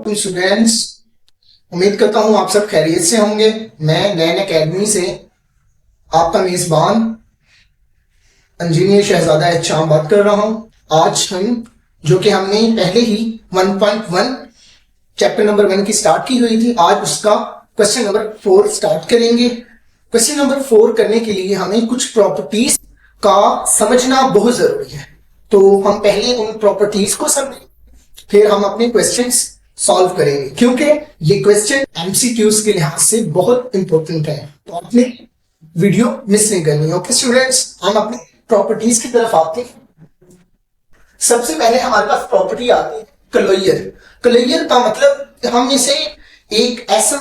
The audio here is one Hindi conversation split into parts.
वालेकुम स्टूडेंट्स। उम्मीद करता हूँ आप सब खैरियत से होंगे। मैं नैन एकेडमी से आपका मेजबान इंजीनियर शहजादा एहचाम बात कर रहा हूँ। आज हम जो कि हमने पहले ही 1.1 चैप्टर नंबर 1 की स्टार्ट की हुई थी, आज उसका क्वेश्चन नंबर 4 स्टार्ट करेंगे। क्वेश्चन नंबर 4 करने के लिए हमें कुछ प्रॉपर्टीज का समझना बहुत जरूरी है, तो हम पहले उन प्रॉपर्टीज को समझें, फिर हम अपने क्वेश्चंस सॉल्व करेंगे, क्योंकि ये क्वेश्चन एमसीक्यूज के लिहाज से बहुत इंपॉर्टेंट है, तो आपने वीडियो मिस नहीं करनी। ओके स्टूडेंट्स, हम अपने प्रॉपर्टीज की तरफ आते हैं। सबसे पहले हमारे पास प्रॉपर्टी आती है क्लोजर। क्लोजर का मतलब हम इसे एक ऐसा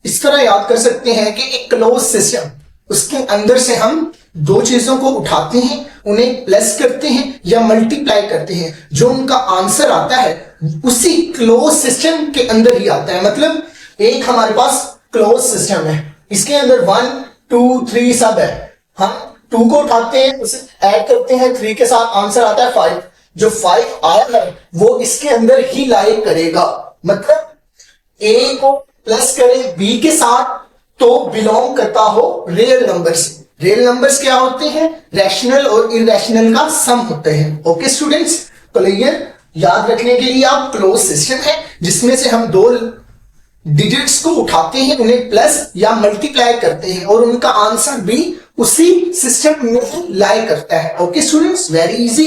इस तरह याद कर सकते हैं कि एक क्लोज सिस्टम, उसके अंदर से हम दो चीजों को उठाते हैं, उन्हें प्लस करते हैं या मल्टीप्लाई करते हैं, जो उनका आंसर आता है उसी क्लोज सिस्टम के अंदर ही आता है। मतलब एक हमारे पास क्लोज सिस्टम है, इसके अंदर 1 2 3 सब है, हम 2 को उठाते हैं, उसे ऐड करते हैं 3 के साथ, आंसर आता है 5। जो 5 आया है वो इसके अंदर ही लाई करेगा। मतलब ए को प्लस करें बी के साथ तो बिलोंग करता हो रियल नंबर से। रियल नंबर्स क्या होते हैं? रैशनल और इरैशनल का सम होते हैं। Okay students, clear? याद रखने के लिए आप क्लोज सिस्टम है जिसमें से हम दो डिजिट्स को उठाते हैं, उन्हें प्लस या मल्टीप्लाई करते हैं और उनका आंसर भी उसी सिस्टम में लाई करता है। Okay students, very easy.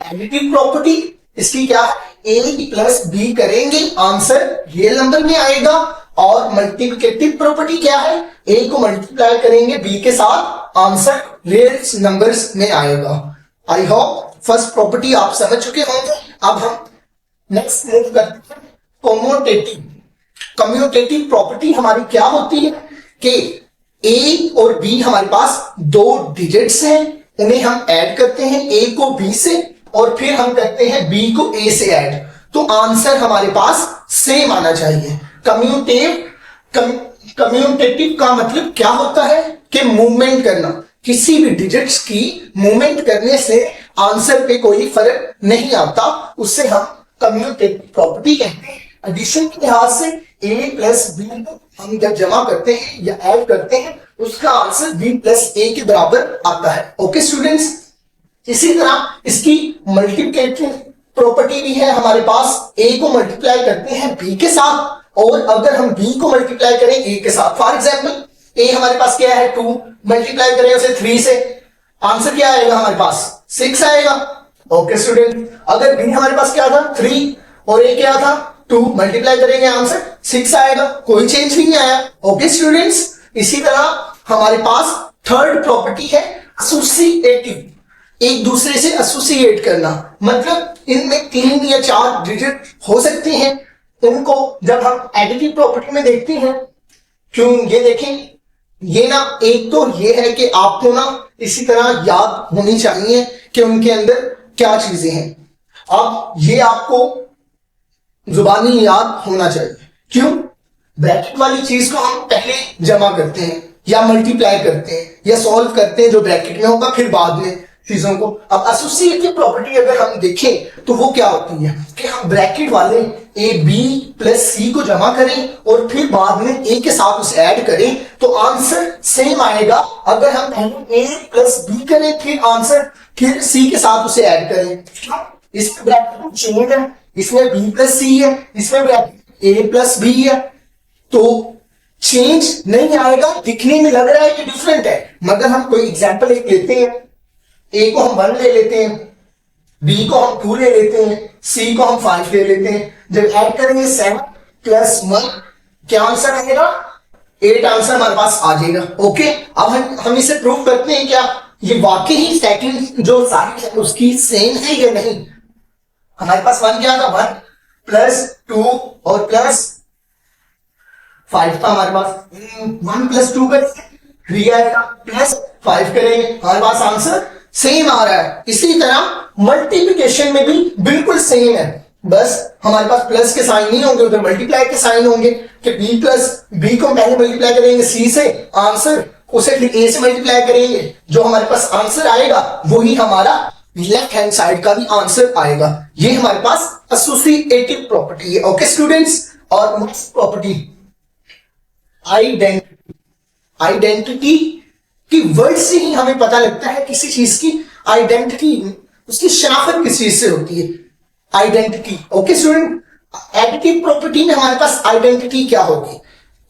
Additive property इसकी क्या है? ए प्लस बी करेंगे, आंसर रियल नंबर में आएगा। और मल्टीप्लिकेटिव प्रॉपर्टी क्या है? ए को मल्टीप्लाई करेंगे बी के साथ, आंसर रियल नंबर्स में आएगा। आई होप फर्स्ट प्रॉपर्टी आप समझ चुके होंगे। अब हम नेक्स्ट मूव करते हैं कम्यूटेटिव। कम्यूटेटिव प्रॉपर्टी हमारी क्या होती है कि ए और बी हमारे पास दो डिजिट्स हैं, उन्हें हम ऐड करते हैं, ए को बी से और फिर हम करते हैं बी को ए से ऐड, तो आंसर हमारे पास सेम आना चाहिए। कम्यूटेटिव का मतलब क्या होता है कि मूवमेंट करना, किसी भी डिजिट्स की मूवमेंट करने से आंसर पे कोई फर्क नहीं आता, उससे हम कम्यूटेटिव प्रॉपर्टी कहते हैं। एडिशन के लिहाज से ए प्लस बी को हम जब जमा करते हैं या ऐड करते हैं, उसका आंसर बी प्लस ए के बराबर आता है। ओके स्टूडेंट्स, इसी तरह इसकी मल्टीप्लिकेटिव प्रॉपर्टी भी है हमारे पास। ए को मल्टीप्लाई करते हैं बी के साथ और अगर हम बी को मल्टीप्लाई करें ए के साथ, फॉर एग्जांपल ए हमारे पास क्या है 2, मल्टीप्लाई करें उसे 3 से, आंसर क्या आएगा हमारे पास? 6 आएगा। ओके स्टूडेंट, अगर बी हमारे पास क्या था 3 और ए क्या था 2, मल्टीप्लाई करेंगे आंसर 6 आएगा, कोई चेंज नहीं आया। ओके स्टूडेंट्स, इसी तरह हमारे पास थर्ड प्रॉपर्टी है एसोसिएटिव, एक दूसरे से एसोसिएट करना। मतलब इनमें 3 या 4 डिजिट हो सकते हैं, उनको जब हम एडिटिव प्रॉपर्टी में देखते हैं, क्यों ये देखें, ये ना एक तो ये है कि आपको ना इसी तरह याद होनी चाहिए कि उनके अंदर क्या चीजें हैं। अब ये आपको जुबानी याद होना चाहिए। क्यों? ब्रैकेट वाली चीज को हम पहले जमा करते हैं या मल्टीप्लाई करते हैं या सॉल्व करते हैं जो ब्रैकेट में होगा, फिर बाद में चीजों को। अब एसोसिएटिव प्रॉपर्टी अगर हम देखें तो वो क्या होती है कि हम ब्रैकेट वाले ए बी प्लस सी को जमा करें और फिर बाद में ए के साथ उसे ऐड करें तो आंसर सेम आएगा। अगर हम पहले ए प्लस बी करें फिर आंसर फिर सी के साथ उसे ऐड करें, इसमें ब्रैकेट चेंज है, इसमें बी प्लस सी है, इसमें ब्रैकेट ए प्लस बी है, तो चेंज नहीं आएगा। दिखने में लग रहा है कि डिफरेंट है, मगर हम कोई एग्जांपल एक लेते हैं, ए को हम 1 ले लेते हैं, बी को हम 2 ले लेते हैं, सी को हम 5 ले लेते हैं। जब ऐड करेंगे 7 + 1, क्या आंसर आएगा? 8 आंसर हमारे पास आ जाएगा। ओके, अब हम इसे प्रूव करते हैं क्या ये वाकई ही सेकंड जो साइड है उसकी सेम है या नहीं। हमारे पास 1 क्या था? 1 + 2 और +5 था हमारे पास। 1 + 2 करेंगे 3 आएगा, +5 करेंगे, हमारे पास आंसर सेम आ रहा है। इसी तरह मल्टीप्लिकेशन में भी बिल्कुल सेम है, बस हमारे पास प्लस के साइन नहीं होंगे, उधर मल्टीप्लाई के साइन होंगे कि बी प्लस बी को पहले मल्टीप्लाई करेंगे सी से, आंसर उसे फिर ए से मल्टीप्लाई करेंगे, जो हमारे पास आंसर आएगा वही हमारा लेफ्ट हैंड साइड का भी आंसर आएगा। ये हमारे पास एसोसिएटिव प्रॉपर्टी है। ओके स्टूडेंट्स, और नेक्स्ट प्रॉपर्टी आइडेंटिटी। आइडेंटिटी की वर्ड से ही हमें पता लगता है किसी चीज की आइडेंटिटी, उसकी शनाख्त किस चीज से होती है, identity. Okay student, additive property में हमारे पास आइडेंटिटी क्या होगी,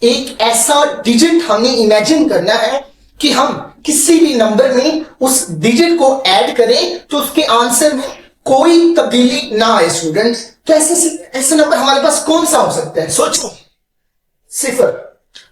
एक ऐसा डिजिट हमें इमेजिन करना है कि हम किसी भी नंबर में उस डिजिट को ऐड करें तो उसके आंसर में कोई तब्दीली ना आए। स्टूडेंट्स, तो ऐसे नंबर हमारे पास कौन सा हो सकता है, सोचो। सिफर।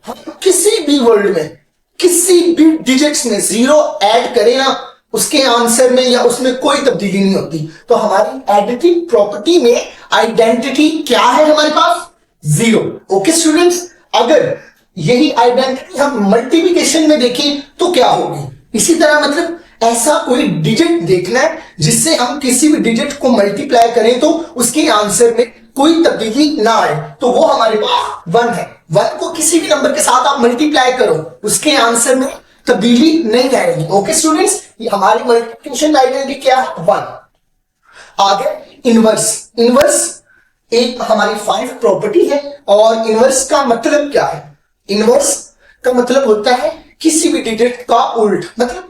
हम किसी भी वर्ल्ड में किसी भी डिजिट्स में जीरो ऐड करें ना, उसके आंसर में या उसमें कोई तब्दीली नहीं होती। तो हमारी एडिटिव प्रॉपर्टी में आइडेंटिटी क्या है हमारे पास, जीरो। ओके स्टूडेंट्स, अगर यही आइडेंटिटी हम मल्टीप्लिकेशन में देखें तो क्या होगी, इसी तरह मतलब ऐसा कोई डिजिट देखना है जिससे हम किसी भी डिजिट को मल्टीप्लाई करें तो उसके आंसर में कोई तब्दीली ना आए, तो वो हमारे पास वन है। वन को किसी भी नंबर के साथ आप मल्टीप्लाई करो, उसके आंसर में तब्दीली नहीं आएगी। ओके स्टूडेंट्स, ये हमारी मल्टीप्लिकेशन आइडेंटिटी क्या है, वन। आगे इनवर्स। इनवर्स एक हमारी 5 प्रॉपर्टी है, और इनवर्स का मतलब क्या है, इनवर्स का मतलब होता है किसी भी डिजिट का उल्ट। मतलब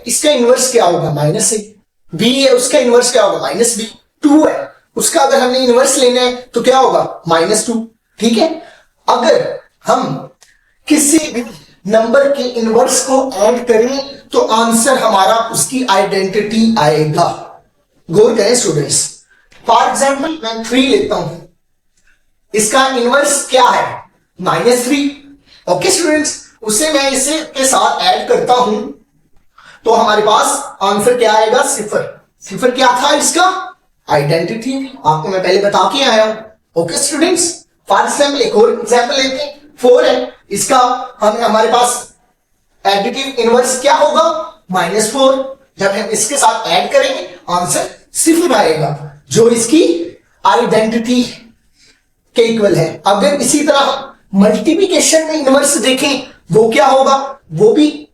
इसका इनवर्स क्या होगा, माइनस ए। बी है, उसका इनवर्स क्या होगा, माइनस बी। 2 है, उसका अगर हमने इनवर्स लेना है तो क्या होगा, -2। ठीक है, अगर हम किसी भी नंबर के इनवर्स को ऐड करें तो आंसर हमारा उसकी आइडेंटिटी आएगा। गौर करें स्टूडेंट्स। फॉर एग्जाम्पल मैं 3 लेता हूं, इसका इनवर्स क्या है, -3। ओके स्टूडेंट्स, उसे मैं इसे के साथ ऐड करता हूं तो हमारे पास आंसर क्या आएगा, सिफर। सिफर क्या था इसका, आइडेंटिटी, आपको मैं पहले बता के आया हूं। ओके स्टूडेंट्स, फॉर एग्जाम्पल एक और एग्जाम्पल लेते हैं, 4 है, इसका हमारे पास एडिटिव इनवर्स क्या होगा, -4। जब हम इसके साथ ऐड करेंगे आंसर सिफर आएगा, जो इसकी आइडेंटिटी के इक्वल है। अगर इसी तरह मल्टीप्लिकेशन में इनवर्स देखें वो क्या होगा, वो भी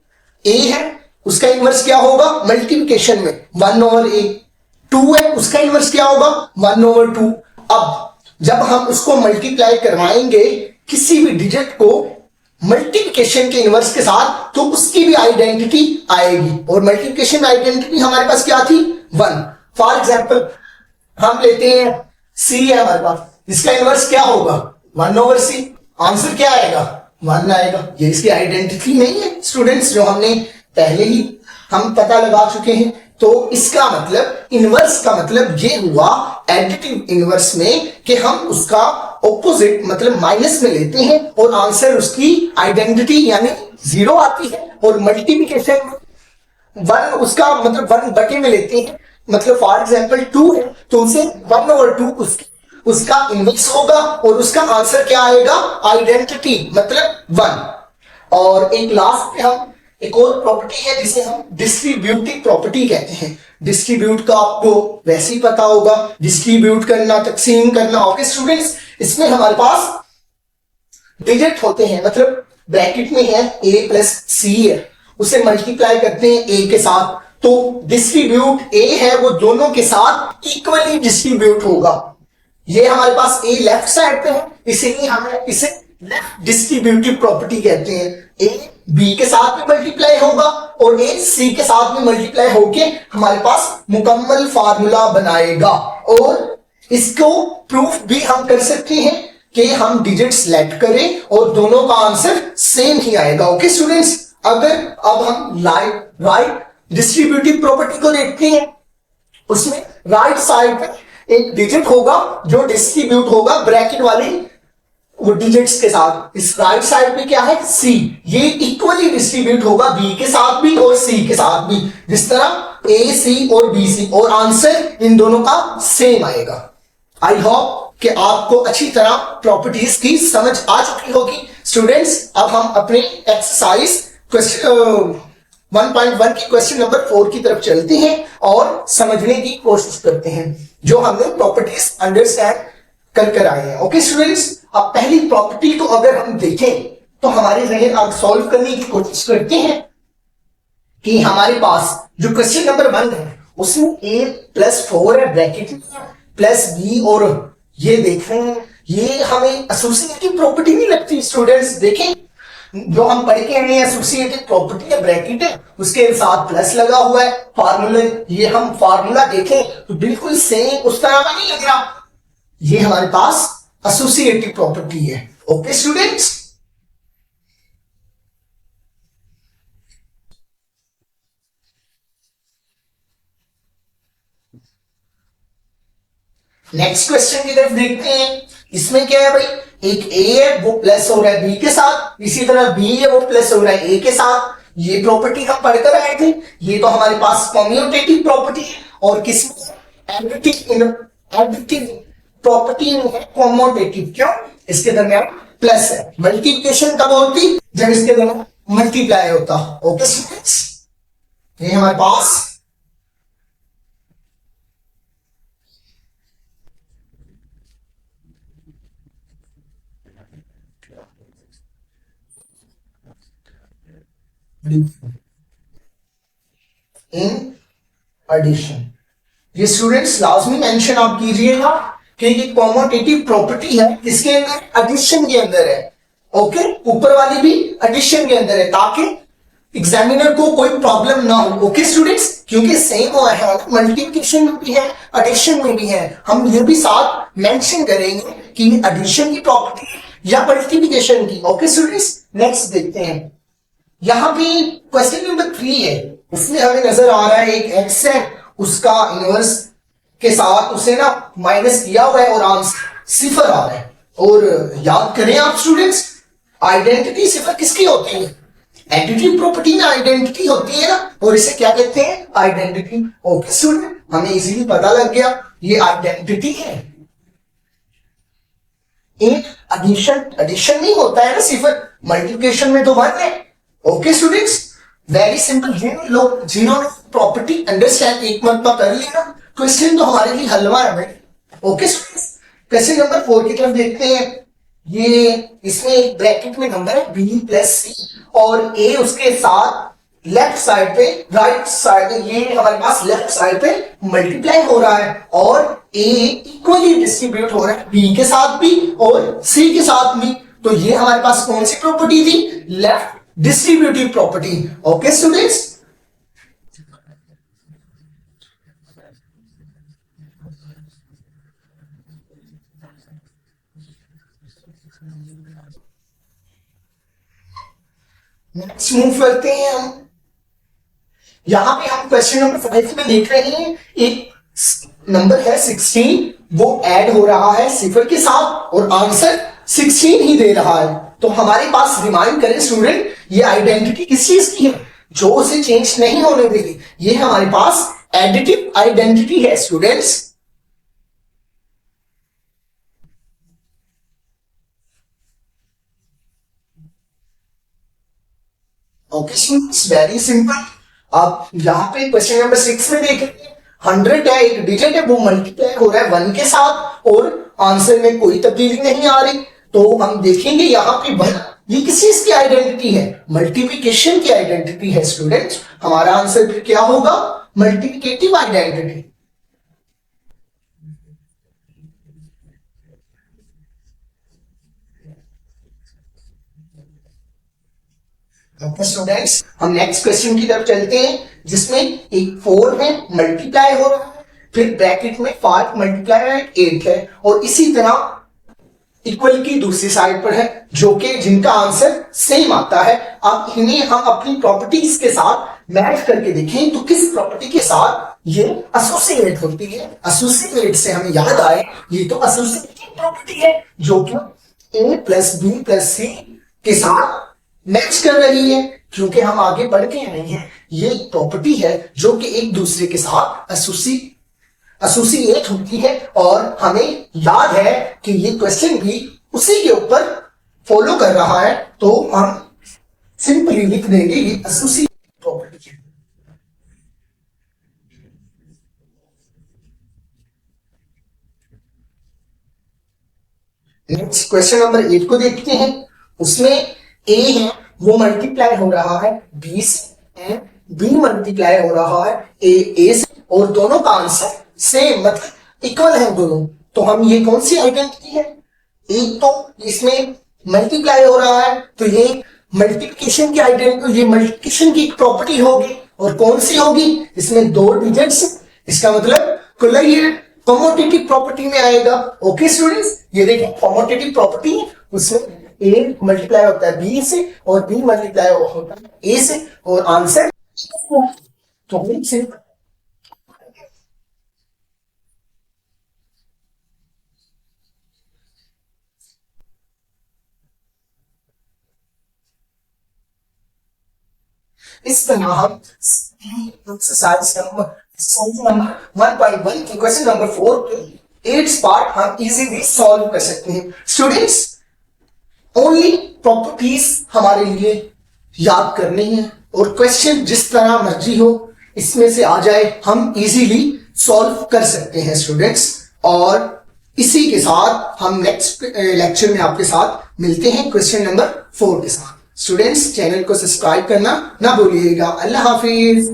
a है, उसका इनवर्स क्या होगा मल्टीप्लिकेशन में 1/a। 2 है, उसका इनवर्स क्या होगा 1/2। अब जब हम उसको मल्टीप्लाई करवाएंगे किसी भी डिजिट को मल्टीप्लिकेशन के इनवर्स के साथ तो उसकी भी आइडेंटिटी आएगी, और मल्टीप्लिकेशन आइडेंटिटी हमारे पास क्या थी, 1। फॉर एग्जाम्पल हम लेते हैं c है हमारे पास, इसका इनवर्स क्या होगा 1/c। आंसर क्या आएगा, 1 आएगा। ये इसकी आइडेंटिटी नहीं है स्टूडेंट्स, जो हमने पहले ही हम पता लगा चुके हैं। तो इसका मतलब इनवर्स का मतलब ये हुआ एडिटिव इनवर्स में कि हम उसका ऑपोजिट मतलब माइनस में लेते हैं और आंसर उसकी आइडेंटिटी यानी 0 आती है, और मल्टीप्लिकेशन में 1 उसका मतलब 1/2 में लेते हैं, मतलब फॉर एग्जाम्पल 2 है तो उसे 1/2 उसका इनवर्स होगा और उसका आंसर क्या आएगा, आइडेंटिटी मतलब 1। और एक लास्ट पे हम एक और प्रॉपर्टी है जिसे हम डिस्ट्रीब्यूटिव प्रॉपर्टी कहते हैं। डिस्ट्रीब्यूट का आपको वैसे ही पता होगा, डिस्ट्रीब्यूट करना, तकसीम करना। ओके स्टूडेंट्स, इसमें हमारे पास डिजिट होते हैं, मतलब ब्रैकेट में है a प्लस c है, उसे मल्टीप्लाई करते हैं a के साथ, तो डिस्ट्रीब्यूट a है वो दोनों के साथ इक्वली डिस्ट्रीब्यूट होगा। ये हमारे पास a लेफ्ट साइड पे है, इसीलिए हमें इसे लेफ्ट डिस्ट्रीब्यूटिव प्रॉपर्टी कहते हैं। a b के साथ में मल्टीप्लाई होगा और a c के साथ में मल्टीप्लाई होके हमारे पास मुकम्मल फार्मूला बनाएगा। और इसको प्रूफ भी हम कर सकते हैं कि हम डिजिट सेलेक्ट करें और दोनों का आंसर सेम ही आएगा। ओके स्टूडेंट्स, अगर अब हम राइट डिस्ट्रीब्यूटिव प्रॉपर्टी को देखते हैं, उसमें राइट साइड पे एक डिजिट होगा जो डिस्ट्रीब्यूट होगा ब्रैकेट वाली वो डिजिट्स के साथ। इस राइट साइड पे क्या है, c, ये इक्वली डिस्ट्रीब्यूट होगा b के साथ भी और c के साथ भी, जिस तरह a c और b c, और आंसर इन दोनों का सेम आएगा। आई होप कि आपको अच्छी तरह प्रॉपर्टीज की समझ आ चुकी होगी। स्टूडेंट्स, अब हम अपने एक्सरसाइज 1.1 की क्वेश्चन नंबर 4 की तरफ चलते हैं और समझने की कोशिश करते हैं जो हमने प्रॉपर्टीज अंडरस्टैंड कर आए हैं। ओके स्टूडेंट्स, अब पहली प्रॉपर्टी को अगर हम देखें तो हमारे जहन अब सॉल्व करने की कोशिश करते हैं कि हमारे पास जो क्वेश्चन नंबर 1 है उसमें a+4 है ब्रैकेट में प्लस b, और ये देख रहे हैं ये हमें एसोसिएटिव प्रॉपर्टी नहीं लगती स्टूडेंट्स। देखें जो हम पढ़ के आए एसोसिएटिव प्रॉपर्टी है ब्रैकेट है उसके साथ प्लस लगा हुआ है फार्मूला, ये हम फार्मूला देखें तो बिल्कुल सेम उस तरह का नहीं लग रहा, ये हमारे पास एसोसिएटिव प्रॉपर्टी है। ओके स्टूडेंट्स, नेक्स्ट क्वेश्चन की तरफ देखते हैं। इसमें क्या है भाई, एक a है वो प्लस हो रहा है b के साथ, इसी तरह b है वो प्लस हो रहा है a के साथ। ये प्रॉपर्टी हम पढ़कर आए थे, ये तो हमारे पास कम्यूटेटिव प्रॉपर्टी है और किसमें एडिटिव प्रॉपर्टी है कॉमोटेटिव। क्यों, इसके दरमियान प्लस है। मल्टीप्लिकेशन कब होती, जब इसके दरमियान मल्टीप्लाई होता। ओके स्टूडेंट्स, ये हमारे पास इन एडिशन, ये स्टूडेंट्स लाजमी मेंशन आप कीजिएगा कि ये कॉमोटेटिव प्रॉपर्टी है, इसके अंदर एडिशन के अंदर है। ओके, ऊपर वाली भी एडिशन के अंदर है ताकि एग्जामिनर को कोई प्रॉब्लम ना हो। ओके स्टूडेंट्स, क्योंकि सेम हुआ है, मल्टीप्लिकेशन में भी है एडिशन में भी है, हम ये भी साथ मेंशन करेंगे कि एडिशन की प्रॉपर्टी या मल्टीप्लिकेशन की। ओके स्टूडेंट्स, नेक्स्ट देखते हैं। यहां पे क्वेश्चन नंबर 3 है, उसमें हमें नजर आ रहा है एक एक्स है उसका इनवर्स के साथ उसे ना माइनस किया हुआ है और आंसर सिफर आ रहा है। और याद करें आप स्टूडेंट्स, आइडेंटिटी सिफर किसकी होती है, एडिटिव प्रॉपर्टी में आइडेंटिटी होती है ना, और इसे क्या कहते हैं, आइडेंटिटी। ओके स्टूडेंट, हमें इजीली पता लग गया ये आइडेंटिटी है। एडिशन नहीं होता है ना सिफर, मल्टीप्लिकेशन में तो 1 है। Okay students, very simple. लोग जिन्होंने प्रॉपर्टी अंडरस्टैंड एक मरतबा कर लिया क्वेश्चन तो हमारे लिए हलवा है भाई। ओके स्टूडेंट्स, क्वेश्चन नंबर 4 की तरफ देखते हैं। ये इसमें एक ब्रैकेट में नंबर है b+c और a उसके साथ लेफ्ट साइड पे राइट साइड, ये हमारे पास लेफ्ट साइड पे मल्टीप्लाई हो रहा है और a इक्वली डिस्ट्रीब्यूट हो रहा है b के साथ भी और c के साथ भी। तो ये हमारे पास कौन सी प्रॉपर्टी थी, left distributive property. Okay students, next move करते हैं हम। यहां पे हम क्वेश्चन नंबर 5 में देख रहे हैं एक नंबर है 16, वो ऐड हो रहा है सिफर के साथ और आंसर 16 ही दे रहा है। तो हमारे पास रिमाइंड करें स्टूडेंट, ये आइडेंटिटी किस चीज की है जो उसे चेंज नहीं होने देगी, ये हमारे पास एडिटिव आइडेंटिटी है students. Okay students, very simple. आप यहां पे क्वेश्चन नंबर 6 में देखेंगे 100 है, एक डिजिट है वो मल्टीप्लाई हो रहा है 1 के साथ और आंसर में कोई तब्दीली नहीं आ रही। तो हम देखेंगे यहां पे 1 ये किस चीज की आइडेंटिटी है, मल्टीप्लिकेशन की आइडेंटिटी है स्टूडेंट्स। हमारा आंसर फिर क्या होगा, मल्टीप्लिकेटिव आइडेंटिटी। ओके स्टूडेंट्स, हम नेक्स्ट क्वेश्चन की तरफ चलते हैं जिसमें एक 4 है मल्टीप्लाई हो रहा है, फिर ब्रैकेट में 5 मल्टीप्लाई 8 है और इसी तरह इक्वल की दूसरी साइड पर है जो कि जिनका आंसर सेम आता है। अब इन्हें हम अपनी प्रॉपर्टीज के साथ मैच करके देखें तो किस प्रॉपर्टी के साथ ये एसोसिएट होती है। एसोसिएट से हमें याद आए ये तो एसोसिएटिव प्रॉपर्टी है जो कि a+b+c के साथ मैच कर रही है, क्योंकि हम आगे बढ़ के आए हैं ये प्रॉपर्टी है जो कि एक दूसरे के साथ एसोसिएट होती है। और हमें याद है कि ये क्वेश्चन भी उसी के ऊपर फॉलो कर रहा है, तो हम सिंपली लिख देंगे ये एसोसिएटिव प्रॉपर्टी है। नेक्स्ट क्वेश्चन नंबर 8 को देखते हैं। उसमें a है वो मल्टीप्लाई हो रहा है 20 से बी मल्टीप्लाई हो रहा है ए से, और दोनों का आंसर सेम मतलब इक्वल है दोनों, तो हम ये कौन सी आइडेंटिटी है, एक तो इसमें मल्टीप्लाई हो रहा है तो ये मल्टीप्लिकेशन की आइडेंटिटी, ये मल्टीप्लिकेशन की प्रॉपर्टी होगी, और कौन सी होगी, इसमें दो डिजिट्स, इसका मतलब कुल ये कॉमोटेटिव प्रॉपर्टी में आएगा। ओके स्टूडेंट्स, ये देखिए कॉमोटेटिव प्रॉपर्टी, उसमें ए मल्टीप्लाई होता है बी से और बी मल्टीप्लाई होता है ए से, और आंसर तो से इस तरह हम एक्सरसाइज नंबर 1.1 की क्वेश्चन नंबर 4 के 8 पार्ट हम इजीली सॉल्व कर सकते हैं। स्टूडेंट्स, ओनली प्रॉपर्टीज हमारे लिए याद करनी है, और क्वेश्चन जिस तरह मर्जी हो इसमें से आ जाए हम इजीली सॉल्व कर सकते हैं स्टूडेंट्स। और इसी के साथ हम नेक्स्ट लेक्चर में आपके साथ मिलते हैं क्वेश्चन नंबर 4 के साथ। स्टूडेंट्स, चैनल को सब्सक्राइब करना ना भूलिएगा। अल्लाह हाफिज।